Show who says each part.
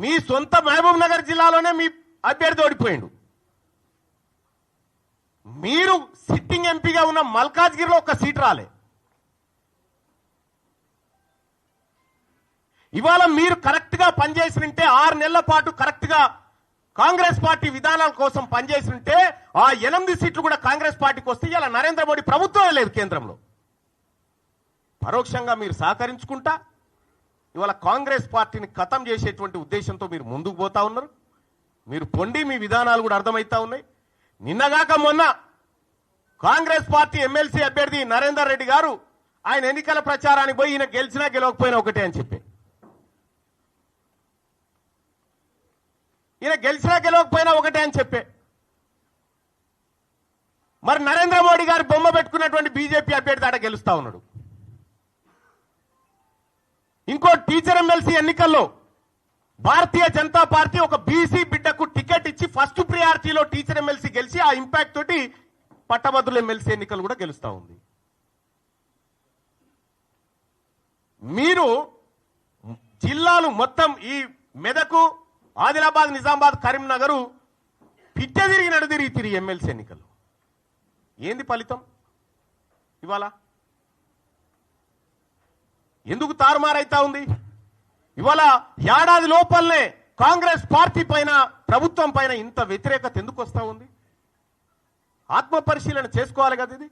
Speaker 1: మీ సొంత మహబూబ్ నగర్ జిల్లాలోనే మీ అభ్యర్థి ఓడిపోయిండు. మీరు సిట్టింగ్ ఎంపీగా ఉన్న మల్కాజ్గిరిలో ఒక సీట్ రాలే. ఇవాళ మీరు కరెక్ట్ గా పనిచేసినంటే 6 నెలల పాటు కరెక్ట్ గా కాంగ్రెస్ పార్టీ విధానాల కోసం పనిచేసినంటే ఆ 8 సీట్లు కూడా కాంగ్రెస్ పార్టీకి వస్తే ఇలా నరేంద్ర మోడీ ప్రభుత్వమే లేదు కేంద్రంలో. పరోక్షంగా మీరు సహకరించుకుంటా ఇవాళ కాంగ్రెస్ పార్టీని ఖతం చేసేటువంటి ఉద్దేశంతో మీరు ముందుకు పోతా ఉన్నారు. మీరు పొండి మీ విధానాలు కూడా అర్థమవుతా ఉన్నాయి. నిన్నగాక మొన్న కాంగ్రెస్ పార్టీ ఎమ్మెల్సీ అభ్యర్థి నరేందర్ రెడ్డి గారు ఆయన ఎన్నికల ప్రచారానికి పోయి ఈయన గెలిచినా గెలవకపోయినా ఒకటే అని చెప్పి, ఈయన గెలిచినా గెలవకపోయినా ఒకటే అని చెప్పే, మరి నరేంద్ర మోడీ గారు బొమ్మ పెట్టుకున్నటువంటి బీజేపీ అభ్యర్థి ఆడ గెలుస్తా ఉన్నాడు. ఇంకో టీచర్ ఎమ్మెల్సీ ఎన్నికల్లో భారతీయ జనతా పార్టీ ఒక బీసీ బిడ్డకు టికెట్ ఇచ్చి ఫస్ట్ ప్రియారిటీలో టీచర్ ఎమ్మెల్సీ గెలిచి ఆ ఇంపాక్ట్ తోటి పట్టభద్రుల ఎమ్మెల్సీ ఎన్నికలు కూడా గెలుస్తా ఉంది. మీరు జిల్లాలు మొత్తం ఈ మెదకు, ఆదిలాబాద్, నిజామాబాద్, కరీంనగర్ పిట్ట తిరిగి నడుదిరిగి ఎమ్మెల్సీ ఎన్నికలు ఏంది ఫలితం? ఇవాళ ఎందుకు తారుమారైతా ఉంది? ఇవాళ ఏడాది లోపలనే కాంగ్రెస్ పార్టీ పైన, ప్రభుత్వం పైన ఇంత వ్యతిరేకత ఎందుకు వస్తా ఉంది? ఆత్మ పరిశీలన చేసుకోవాలి కదా ఇది.